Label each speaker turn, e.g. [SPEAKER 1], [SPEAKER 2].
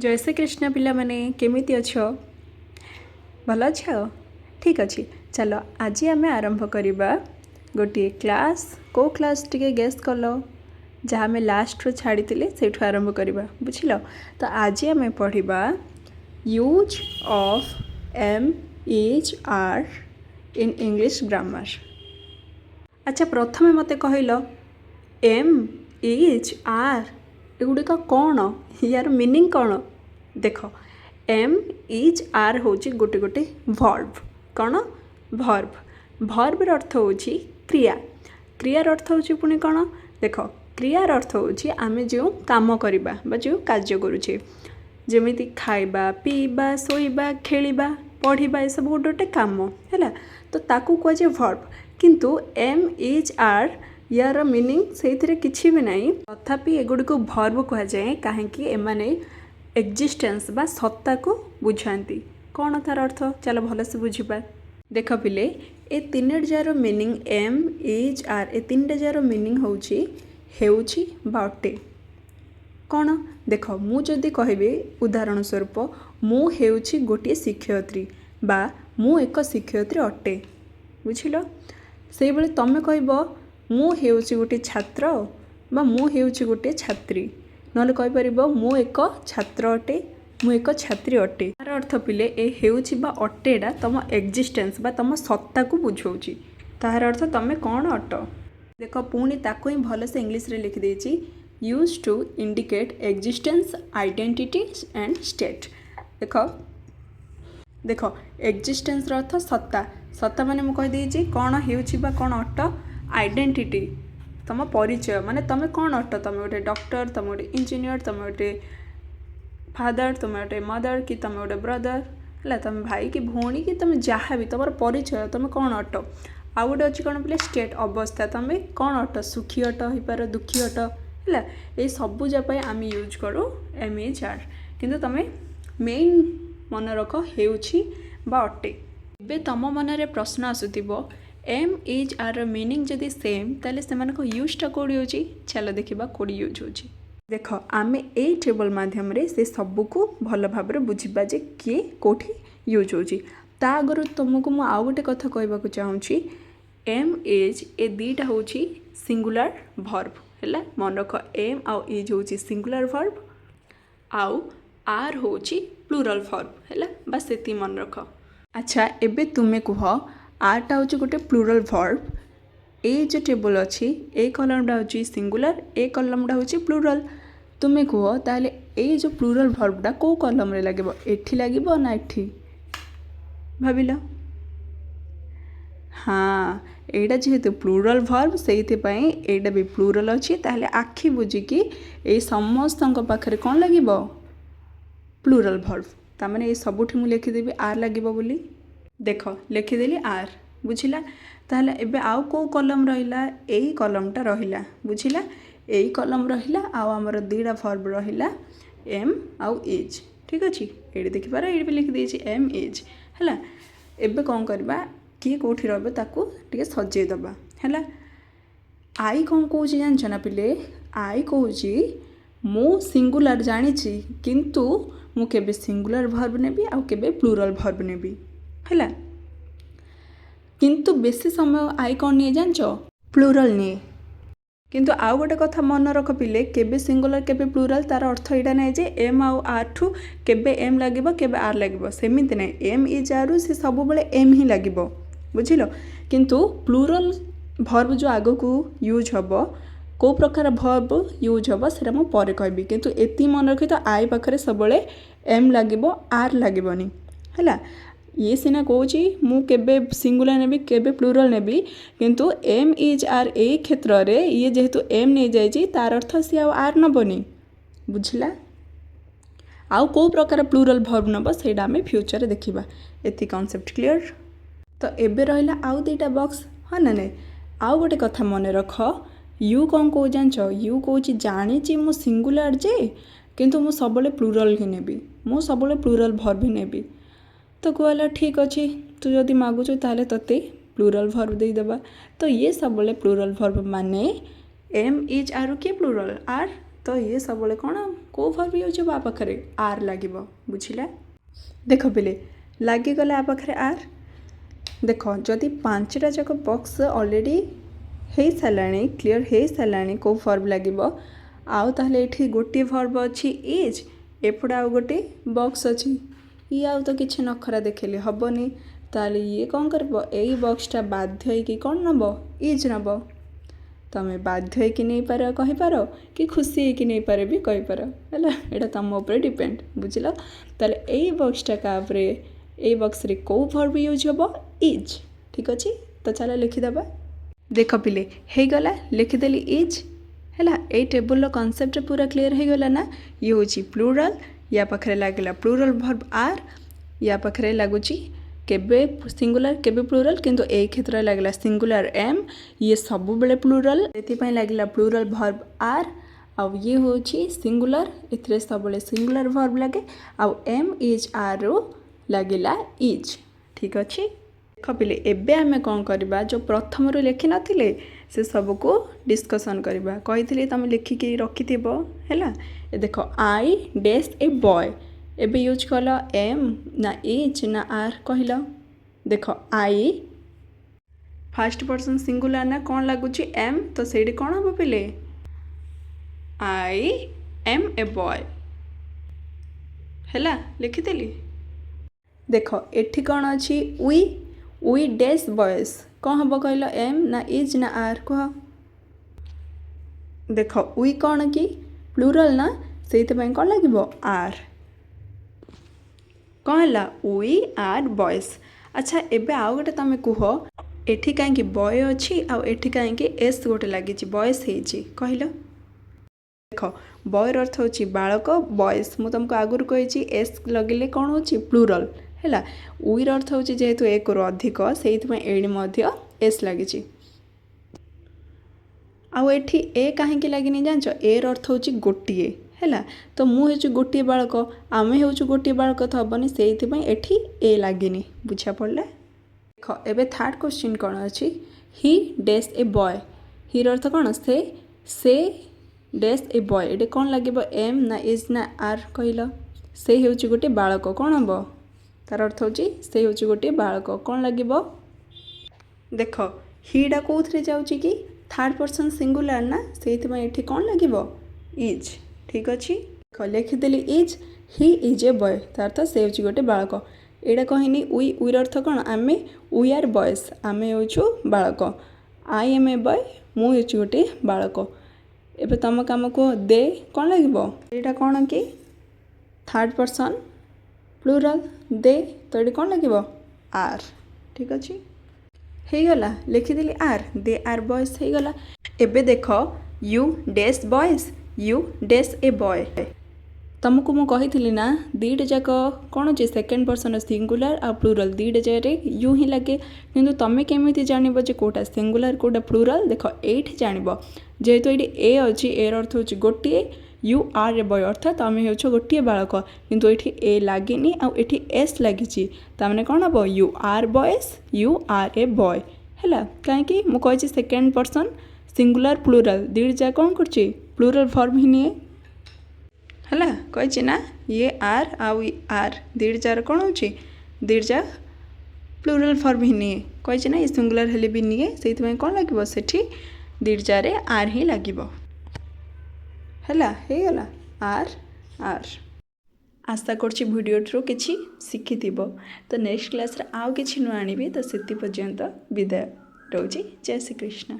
[SPEAKER 1] जय श्री कृष्ण पिला माने केमिति अछ भल अछ ठीक अच्छे चलो आज आम आरंभ करवा गोटे क्लास को क्लास टिके गेस कल जहाँ आम लास्ट रो छाड़ी से आरंभ करवा बुझल तो आज आम पढ़ा use of am is are in English grammar. अच्छा प्रथमे मते कहल एम इज आर एगुड़िक कौन यार मीनिंग कौन देख एम इज आर हूँ गोटे गोटे वर्ब कौन वर्ब वर्बर अर्थ हूँ क्रिया क्रियार अर्थ हूँ पुणी कौन देख क्रियार अर्थ हूँ आम जो काम करवा जो कार्य करुचे जमीती खाइबा पीबा शोइबा खेलिबा पढ़िबा ये सब गोटे गोटे काम है तो ताकू कहुए वर्ब किंतु एम इज आर यार मीनिंग से किसी भी नहीं तथापि एगुड़ी को भर्व कह जाए कहीं एमाने एक्जिस्टेंस बा सत्ता को बुझाती कौन तार अर्थ चलो भल से बुझा देख पिले ए तीन जार मीनिंग एम इज आर ए तीन जार मीनिंग होउछि बा अटे कौन देख मुझे कहबी उदाहरण स्वरूप मु हेउछि गोटे शिक्षयित्री बा मु एक शिक्षयित्री अटे बुझिल से बेले तमे कहब मु हेउछि गोटे छात्र बा मु हेउछि गोटे छात्री नले कहि परिबो मु एक छात्र अटे मु एक छात्री अटे तार अर्थ पिले ए हेउछि बा अटेडा तम एक्जिस्टेंस बा तम सत्ता को बुझाउछि तार अर्थ तमे कौन अट देख पुणी ताको ही भल से इंग्लिश रे लिखि देछि use to indicate existence identity and state देख देख एक्जिस्टेंस अर्थ सत्ता सत्ता माने मु कहि देछि कौन हेउछि बा कौन अट आइडेंटिटी तुम परिचय माने तुम कौन अट तुम गोटे डॉक्टर तुम गोटे इंजीनियर तुम गोटे फादर तुम गोटे मदर कि तुम गोटे ब्रदर है तुम भाई कि भौणी कि तुम जहाँ भी तुम परिचय तुम कौन अट आउ गोटे अच्छी कौन बोले स्टेट अवस्था तुम कौन अट सुखी अट हो पार दुखी अट है ये सबू जापाई आम यूज करूँ एम इज आर किंतु तुम मेन मन रख हेउछि बा अटे ए तुम मनरे प्रश्न आसुथिबो एम इज आर मीनिंग जदि सेम ताले से यूजटा कौड़ी हो चलो देखा कौड़ी यूज हो देख आम ए टेबल मध्यम से सबको भल भाव बुझा जे किए कौटी यूज हो आगर तुमको मु आउ गोटे कथा कहवाक चाहूँगी एम इज ए दीटा हूँ सिंगुलर भर्ब है मन रख एम आउ इज हूँ सिंगुलर भर्ब आउ आर हूँ प्लूरल भर्ब है बस से मन रख। अच्छा एबे तुम्हें कह आरटा हूँ गोटे प्लूरल भर्ब ए जो टेबल अच्छी ए कलमटा हूँ सिंगुलर ए कलमटा हूँ प्लूरल तुम्हें कह ताले ए जो प्लूरल भर्बटा कौ कलम रे लगे एठी लगे ना एठी भाविल हाँ एटा जेहेतु प्लूरल भर्ब से एटा भी प्लूरल अच्छी ताले आखि बुझिकी ए समस्त पाखरे कौन लगे प्लूरल भर्ब ताने ये सबुठी मुझे लिखिदेवी आर लगे बोली देख लिखिदेली आर बुझिला ताहले एबे आउ को कलम रहिला एई कलमटा रहिला बुझिला एई कलम रहिला आउ हमर दीडा भर्ब रहिला एम आउ इज ठीक अछि एडी देखि पारा एडी भी लिखि देछि एम इज हला एबे कोन करबा किए कोठी रहबे ताकू टिके सजे दबा हला आई कोन कहूछि जानछ ना पिले आई कहूछि मु सिंगुलर जानिछि किंतु मु केबे सिंगुलर भर्ब नेबी आउ केबे प्लूरल भर्ब नेबी है किंतु बेसी समय आई कौन नहीं जान प्लूरल नहीं किंतु आउ गोटे कथा मन रख पिले केबे सिंगुलर केबे प्लूरल तार अर्थ यहाँ ना जे एम आउ आर ठू केबे एम लगे केबे आर लगे सेमती ना एम इज आर से सब बड़े एम ही लगे बुझिल किंतु प्लूरल भर्ब जो आग को यूज हम कौ प्रकार भर्ब यूज हम से मुझे कहबी किंतु एति मन रखी तो आई पाखे सब एम लगे आर लगेनि है ये सीना कौची मु केबे सिंगुलर नेबी केबे प्लूरल नेबी किंतु एम इज आर ए क्षेत्र रे ये जेहेतु एम नहीं जाइए तार अर्थ सी आर नबनी बुझला आउ को प्रकार प्लूरल भर्ब नब से आम फ्यूचर देखा एति कॉन्सेप्ट क्लियर तो एबे रहिला आउ दुईटा बॉक्स हाँ ना नहीं आउ गोटे कथा मन रख यू कौन कौ जान यू कौच जानी मु सिंगुलर जे किंतु मु सबले प्लूरल ही नेबी मु सबले प्लूरल भर्ब ही नेबी तो कहला ठीक अच्छे तू जदि मागुचु ताले तते प्लूरल भर्ब दे दबा तो ये सब प्लूरल भर्ब माने एम इज आर के प्लूरल आर तो ये सब कौन कौ भर्ब यूज हो पाखे आर लगे बुझिला। देख पिले लगिगला आ पाखे आर। देख जदि 5टा जाक बॉक्स ऑलरेडी हो सारा क्लीयर हो सारा कौ भर्ब लगे आउ ताहले एठी गोटे भर्ब अच्छी इज एपटे आउ गोटे बॉक्स अच्छी ये आउ तो किसी नखरा देखेले हेनी ताले ये कौन कर यही बॉक्सटा बाध्य कि कौन नब इज नब तमें बाध्य कि नहीं पार कहींपार कि खुशी होकि नहीं पारे भी कहींपार है यहाँ तुम उपर डिपेंड बुझल। ताले यही बॉक्सटा का यही बॉक्स रे कौ भर्ब यूज हम इज ठीक अच्छे। तो चलो लिखिदबा। देख पिले हो गला लिखिदेली इज है ये टेबुल कॉन्सेप्ट पूरा क्लीयर हो गला ना। ये हूँ प्लूराल या पाखे लगला प्लूराल भर्ब आर या पाखे लगुच केबे सिंगुलर केबे प्लूराल किंतु ए क्षेत्र लगला सिंगुलर एम ये सब बेले प्लूराल से लगला प्लूराल भर्ब आर आउ ये हूँ सिंगुलर ए सब सिंगुलर भर्ब लगे आउ एम इज आर रो लगला इज ठीक अच्छे। देख पिले एबे आमे कौन करबा जो प्रथम रू लिखि नथिले से सब को डिस्कसन करबा कही तुम लिखिकी रखिथिबो हैला। देख आई डैश ए बॉय एबे यूज कल एम ना इज ना आर कहल। देख आई फर्स्ट पर्सन सिंगुलर ना कौन लगुच एम तो से कौन हम पिले आई एम ए बॉय हैला लिखिदेली। देख एठी कौन अच्छी वी डैश बॉयज कौन हम कहल एम ना इज ना आर कह। देख वी कौन कि प्लूराल ना से कौन लगे आर कौन है वी आर बॉयज। अच्छा एबे आउ गोटे तुम कह एठी कहीं बॉय अच्छी आउ एठी कहीं एस गोटे लगी बॉयस कहल। देख बॉयर अर्थ हो बालक बॉयस मु तुमको आगुरी कही एस लगे कौन हो प्लूराल है उईर अर्थ हो जेहेतु एक रु अधिक से एस लगी आउ एठी ए कहीं लगे जान एर अर्थ हो गोटे है तो मुझे गोटे बालक आमे हूँ गोटे बालक तो हेनी से ए लगे बुझा पड़ा। देख एबे थर्ड क्वेश्चन कौन अच्छी ही डैश ए बॉय हिर अर्थ कौन से डैश ए बॉय ये कौन लगे एम ना इज ना आर कहल। से हूँ गोटे बालक कौन हम तार अर्थ हो से हूँ गोटे बालक कौन लगे। देख हिटा कौन जाऊँगी कि थर्ड पर्सन सिंगुलर ना से कौन लगे इज ठीक अच्छे। लिखिदेली is he is a boy तार अर्थ से हूँ गोटे बालक एटा कहनी उईर अर्थ कौन आमे वी आर बॉयज आमे हूँ बालक आई एम ए बॉय मुझे गोटे बालक। एबे तुम कम को दे कौन लगे यहाँ कौन कि थर्ड पर्सन प्लूराल दे तो ये कौन लगे आर ठीक अच्छे हो गला लिखिदेली आर दे आर बॉयज हो गला। एबे देख you dash boys you dash a boy तुमको मु कही ना दीटा जाक कौन अच्छे सेकेंड पर्सन सिंगुलर आ प्लूराल दीटा जगह यू ही लगे किंतु तुम केमी जानव जे कौटा सिंगुलर कौटा प्लूराल देख ये जानव जेहेतु ये ए अच्छी एर अर्थ हो गोटे यू आर ए बॉय अर्थात तुम हो गोटे बालक किंतु ये ए लगे आउ एस लगी तमें कौन हम you are boys you are a boy है कहीं मुझे सेकेंड पर्सन सिंगुलर प्लूराल दीटा जा कौन कर प्लूराल फॉर्म ही नहीं है कही ना ये आर आउ आर दीटा जार कौन हो दीटा जा प्लूराल फॉर्म ही नहीं कही ना ये सिंगुलर हेले भी नहीं से कौन लगे से दीटा जार आर ही लगे है आर आर। आशा करछि वीडियो थ्रू किछि शिखिथिबो तो नेक्स्ट क्लास रे आउ किछि न आनिबि तो सेति पर्यंत विदाय रोजी। जय श्री कृष्ण।